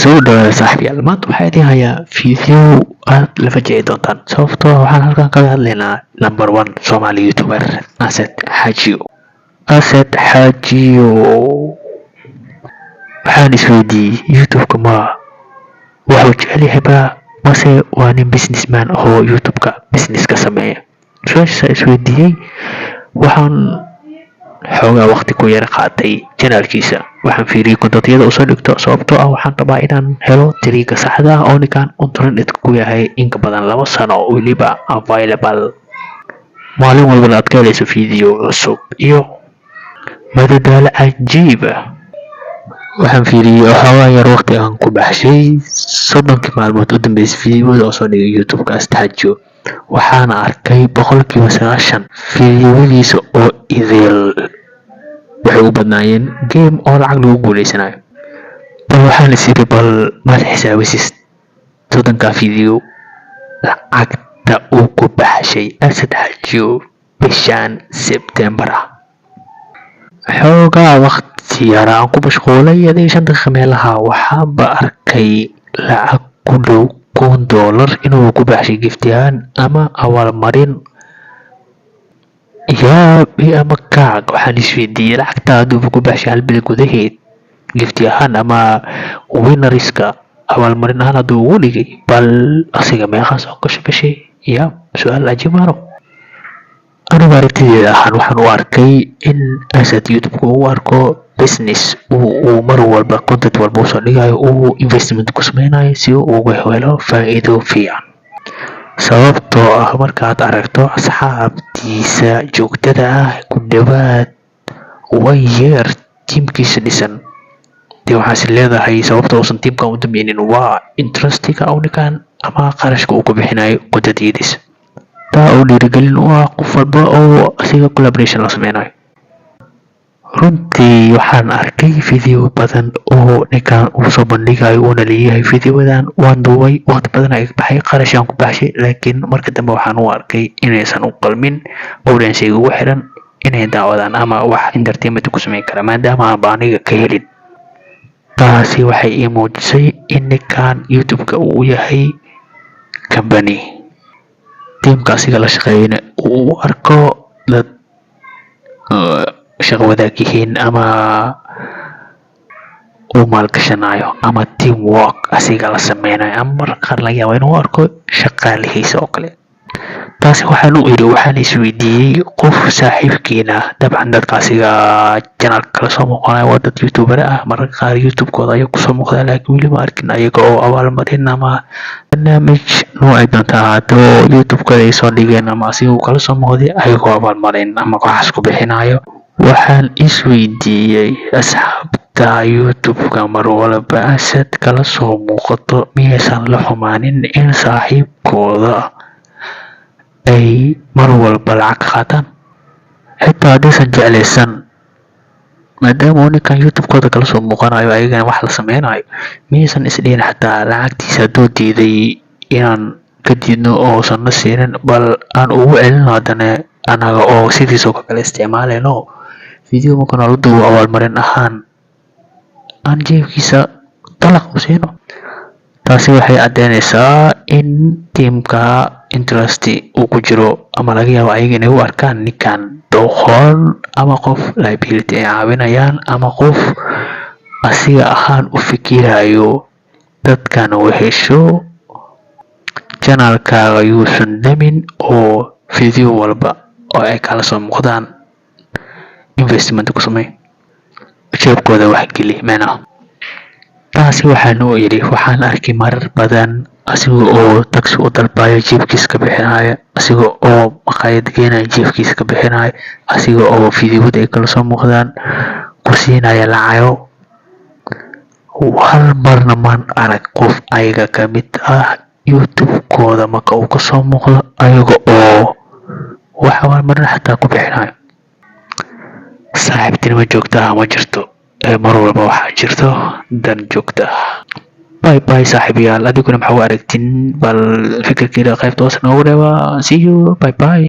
soo dhawaada saaxiibayaal, maanta waxaa idin hayaa fiideo aad la fajeci doontaan sababtoo ah waxaan halkan kaga hadlaynaa number one Somali YouTuber Asad Hajiyo. Waxaan isweydiiyey YouTube-ka ma wuxuu jecel yahay mase waa nin businessman oo YouTube-ka business ka sameeya. Su-aashaas isweydiiyey waxaan xoogaa waqti ku yara qaatay channelkiisa. Waxaan fiiriyay kontaktiyada uu soo dhigto sababtoo ah waxaan rabaa inaan helo tiriiga saxda ah oo ninkan internet ku yahay in ka badan 2 sano weliba available. Maalin walba aad ka helayso fiideo cusub iyo madadaalo cajiib ah. Waxaan fiiriyay xoogaa yar waqti aan ku baxshay 30 maalmood u dambeysay fiideoda oo soo dhigay YouTube-ka Asad Hajiyo. Waxaana arkay 90% fiideoyadiisa oo idil waxay u badnaayeen game oo lacag lagu guuleysanayo. Bal waxaan is iri bal maad xisaabisid 30 fiideo lacagta uu ku baxshay Asad Hajiyo bishan September ah. Xoogaa waqti yar aan ku mashquulay 5 daqiiqo meelaha waxaanba arkay lacag ku dhow $1 inuu ku baxshay giftiyan ama abaalmarin. ama kaag waxaan isweydiiyey lacagta hadduu ku baxshay hal bil gudaheed gifti ahaan ama winnerska abaalmarin ahaan hadduu ugu dhigay bal asiga meeqaas oo ka shaqeysay su'aal cajiib ah. Aniga aragtidayda ahaan waxaan u arkay in Asad YouTube-ka uu arko business uu mar walba content walba soo dhigayo uu investment ku sameynayo si uu uga helo faa'iido fiican. Sababtoo ah markaad aragto asxaabtiisa joogtada ah ku dhawaad 1 year teamkiisa dhisan waxaad leedahay sababta uusan teamka u dameynin waa interestiga uu ninkan ama qarashka uu ku bixinayo contentidiisa. taa oo dhiirigelin u ah qof walba oo asiga collaboration la sameynayo. Runtii waxaan arkay fiideo badan oo ninkan uu soo bandhigayo uuna leeyahay fiideodan waan duubay waqti badan ay baxay qarash aan ku baxshay laakiin marka dambe waxaan u arkay inaysan u qalmin audience ugu xiran inay daawadaan ama wax entertainment ku sameyn kara maadaama aan aniga ka helin. taasi waxay ii muujisay in ninkan YouTube-ka uu yahay company teamka asiga la shaqeeyana uu arko dad shaqo wadaag yihiin ama uu maalgashanayo ama teamwork asiga la sameynayo ama mararka qaar laga yaabo inuu arko shaqaalihiisa oo kale. taasi waxaan u iri waxaan isweydiiyey qof saaxiibkiina dabcan dadka asiga channelka kala soo muuqanayo waa dad YouTuber ah mararka qaar YouTube-kooda ayaa kusoo muuqda laakiin weli ma arkin ayaga oo abaalmarin ama barnaamij noocay doonta ahaato YouTube-kooda ay soo dhigeen ama asiga uu kala soo muuqday ayagoo abaalmarin ama waxaas ku bixinayo. Waxaan isweydiiyey asxaabta YouTube-ka mar walba Asad kala soo muuqato miyaysan la xumaanin in saaxiibkooda ay mar walba lacag qaataan xitaa haddaysan jeclaysan maadaama uu ninkan YouTube-kooda kala soo muuqanayo ayagana wax la sameynayo miyaysan isdhihin xataa lacagtiisa hadduu diiday inaan ka diidno oosan na siinin bal aan ugu celino haddana anaga oo sidiisoo kale isticmaalayno fiideo markaan la duubo abaalmarin ahaan aan jeebkiisa dalaq u siino. taasi waxay caddeynaysaa in teamka interest uu ku jiro ama laga yaabo ayaga inay u arkaan ninkan doqon ama qof liability ay caawinayaan ama qof asiga ahaan u fikirayo dadkan u hesho channelkaaga yuusan damin oo fiideo walba oo ay kala soo muuqdaan investment ku samey jeebkooda wax geli meena. taasi waxaan u iri waxaan arkay marar badan asiga oo taxi u dalbayo jeebkiisa ka bixinayo asiga oo maqaayad geenayo jeebkiisa ka bixinayo asiga oo fiideoda ay kala soo muuqdaan ku siinaya lacago. hal marna maan arag qof ayaga ka mid ah YouTube-kooda marka uu ka soo muuqdo ayaga oo wax abaalmarin xataa ku bixinayo. saaxiibtinimo joogta ah ma jirto mar walba waxaa jirto dan joogta ah. bye bye saaxiibayaal adiguna maxaa u aragtin bal fikirkiina qaybta hoose noogu reeba. See you, bye bye.